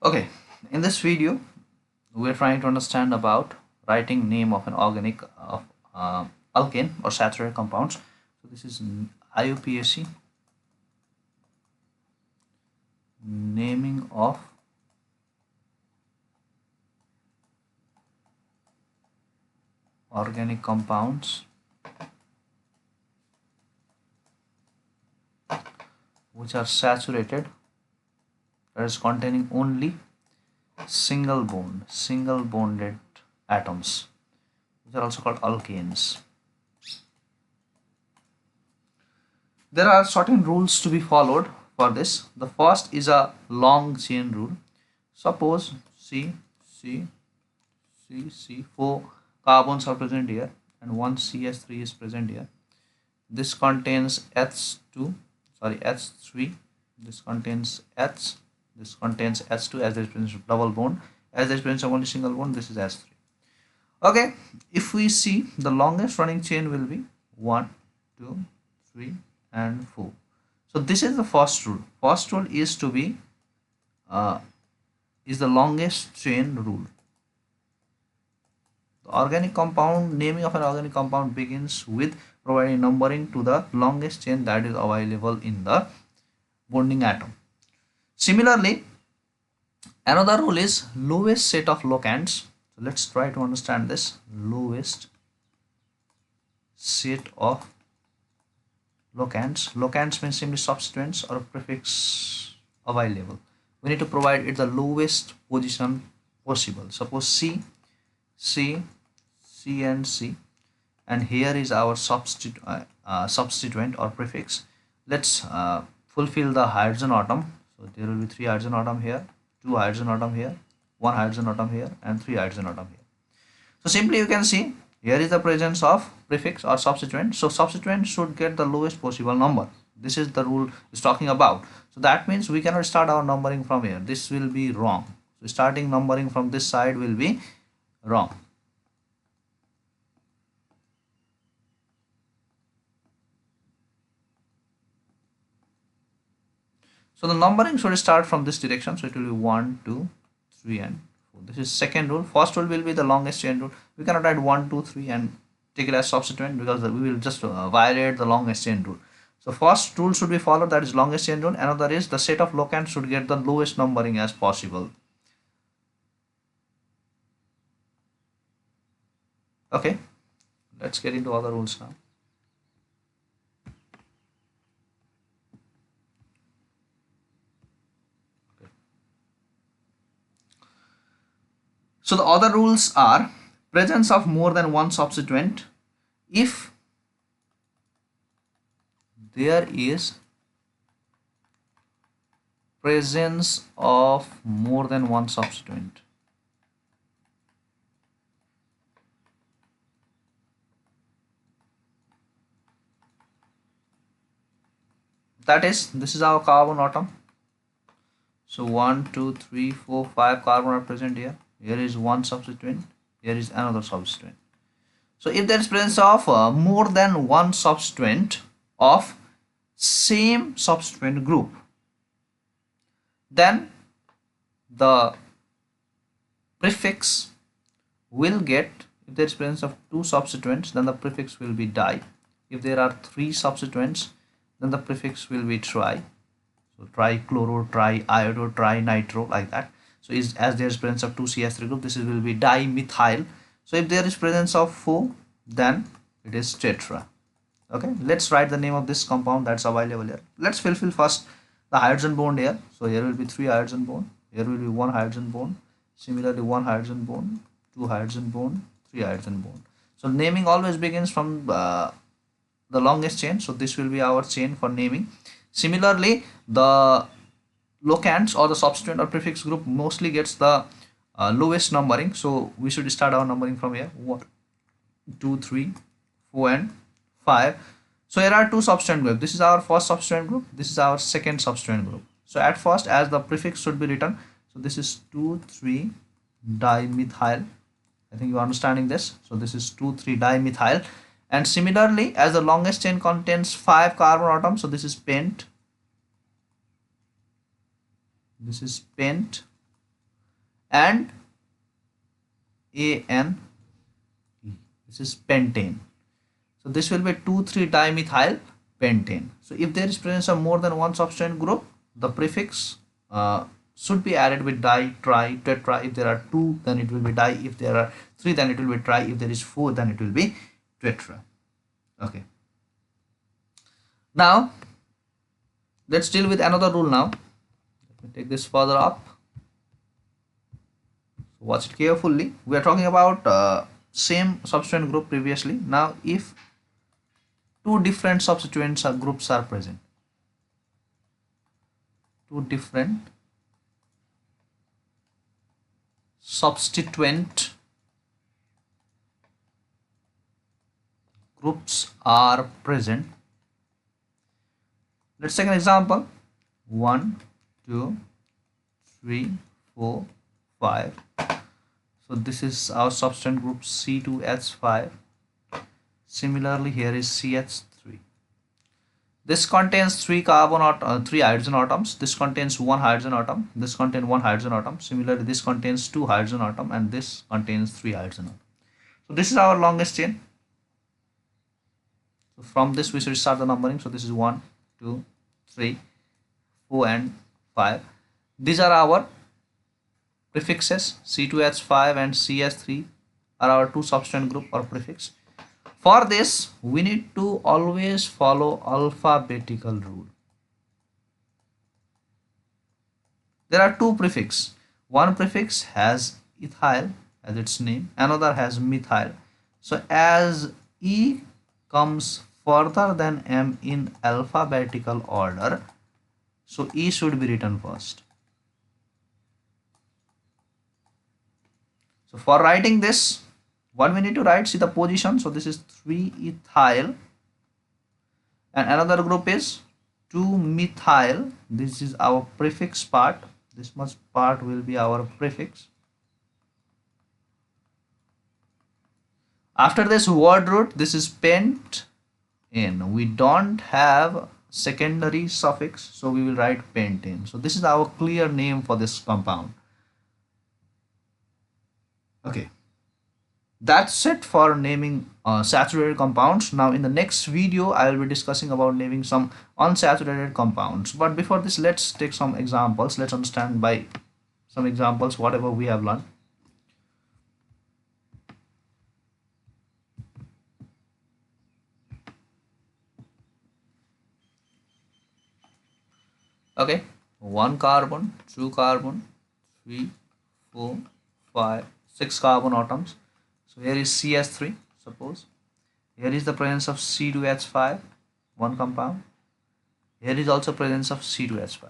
Okay, in this video, we're trying to understand about writing name of an organic of alkane or saturated compounds. So this is IUPAC, naming of organic compounds which are saturated, that is containing only single bonded atoms, which are also called alkanes. There are certain rules to be followed for this. The first is a long chain rule. Suppose four carbons are present here and one CH3 is present here. This contains H3. This contains H. This contains H2 as there is presence of double bond. As there is presence of only single bond, this is H3. Okay, if we see, the longest running chain will be 1, 2, 3 and 4. So this is the first rule. First rule is to be is the longest chain rule. The organic compound, naming of an organic compound begins with providing numbering to the longest chain that is available in the bonding atom. Similarly, another rule is lowest set of locands. So let's try to understand this. Lowest set of locands. Locands means simply substituents or prefix available. We need to provide it the lowest position possible. Suppose C and C, and here is our substituent or prefix. Let's fulfill the hydrogen atom. So there will be 3 hydrogen atom here, 2 hydrogen atom here, 1 hydrogen atom here and 3 hydrogen atom here. So simply you can see here is the presence of prefix or substituent. So substituent should get the lowest possible number. This is the rule is talking about. So that means we cannot start our numbering from here. This will be wrong. So starting numbering from this side will be wrong. So the numbering should start from this direction. So it will be 1, 2, 3 and 4. This is second rule. First rule will be the longest chain rule. We cannot write 1, 2, 3 and take it as substituent because we will just violate the longest chain rule. So first rule should be followed, that is longest chain rule. Another is the set of locands should get the lowest numbering as possible. Okay, let's get into other rules now. So the other rules are presence of more than one substituent if there is presence of more than one substituent. That is, this is our carbon atom. So 1, 2, 3, 4, 5 carbon are present here. Here is one substituent. Here is another substituent. So if there is presence of more than one substituent of same substituent group, then the prefix will get, if there is presence of 2 substituents, then the prefix will be di. If there are 3 substituents, then the prefix will be tri. So trichloro, triiodo, trinitro, like that. So as there is presence of 2 CH3 group, this will be dimethyl. So if there is presence of 4, then it is tetra. Okay, let's write the name of this compound that's available here. Let's fulfill first the hydrogen bond here. So here will be 3 hydrogen bond. Here will be 1 hydrogen bond. Similarly 1 hydrogen bond, 2 hydrogen bond, 3 hydrogen bond. So naming always begins from the longest chain. So this will be our chain for naming. Similarly, the locands or the substituent or prefix group mostly gets the lowest numbering. So we should start our numbering from here. 1, 2, 3, 4 and 5. So here are 2 substituent groups. This is our first substituent group. This is our second substituent group. So at first, as the prefix should be written, so this is 2,3 dimethyl. I think you are understanding this. So this is 2,3 dimethyl. And similarly, as the longest chain contains 5 carbon atoms, so this is pent. This is pent. and AN. This is pentane. So this will be 2,3-dimethyl pentane. So if there is presence of more than one substituent group, the prefix should be added with di, tri, tetra. If there are 2, then it will be di. If there are 3, then it will be tri. If there is 4, then it will be tetra. Okay. Now let's deal with another rule now. Let me take this further up. So watch it carefully. We are talking about same substituent group previously. Now if two different substituents or groups are present, two different substituent groups are present. Let's take an example. 1, 2, 3, 4, 5. So this is our substituent group C2H5. Similarly, here is CH3. This contains 3 hydrogen atoms. This contains 1 hydrogen atom. This contains 1 hydrogen atom. Similarly, this contains 2 hydrogen atom, and this contains 3 hydrogen atom. So this is our longest chain. So from this we should start the numbering. So this is 1, 2, 3, 4, and 5. These are our prefixes. C2H5 and CH3 are our two substituent group or prefix. For this, we need to always follow alphabetical rule. There are two prefixes. One prefix has ethyl as its name, another has methyl. So as E comes further than M in alphabetical order, so E should be written first. So for writing this, what we need to write, see the position. So this is 3-ethyl and another group is 2-methyl. This is our prefix part. This much part will be our prefix. After this word root, this is pentane. We don't have secondary suffix, so we will write pentane. So this is our clear name for this compound. Okay. That's it for naming saturated compounds. Now in the next video I will be discussing about naming some unsaturated compounds. But before this, let's take some examples. Let's understand by some examples whatever we have learned. Okay, 1 carbon, 2 carbon, 3, 4, 5, 6 carbon atoms. So here is CH3, suppose. Here is the presence of C2H5, one compound. Here is also presence of C2H5.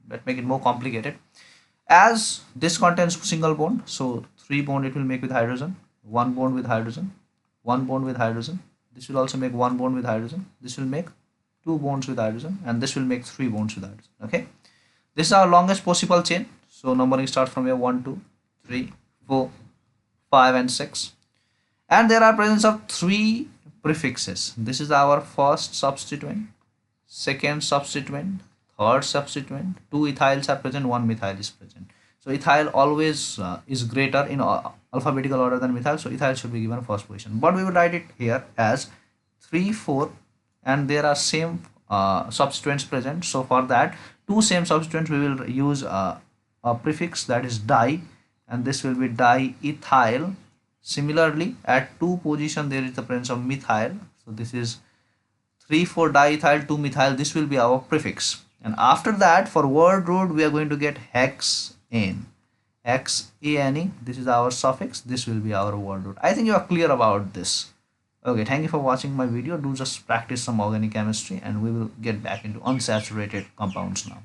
Let's make it more complicated. As this contains single bond, so 3 bond it will make with hydrogen, 1 bond with hydrogen, 1 bond with hydrogen. This will also make 1 bond with hydrogen. This will make 2 bonds with hydrogen, and this will make 3 bonds with hydrogen. Okay. This is our longest possible chain. So numbering starts from here 1, 2, 3, 4, 5, and 6. And there are presence of 3 prefixes. This is our first substituent, second substituent, third substituent. 2 ethyls are present, 1 methyl is present. So ethyl always is greater in alphabetical order than methyl. So ethyl should be given first position. But we will write it here as 3, 4, and there are same substituents present. So for that, 2 same substituents we will use a prefix, that is di, and this will be diethyl. Similarly, at 2 position there is the presence of methyl. So this is 3, 4 diethyl, 2 methyl. This will be our prefix. And after that, for word root, we are going to get hexane. Hexane. This is our suffix. This will be our word root. I think you are clear about this. Okay, thank you for watching my video. Do just practice some organic chemistry, and we will get back into unsaturated compounds now.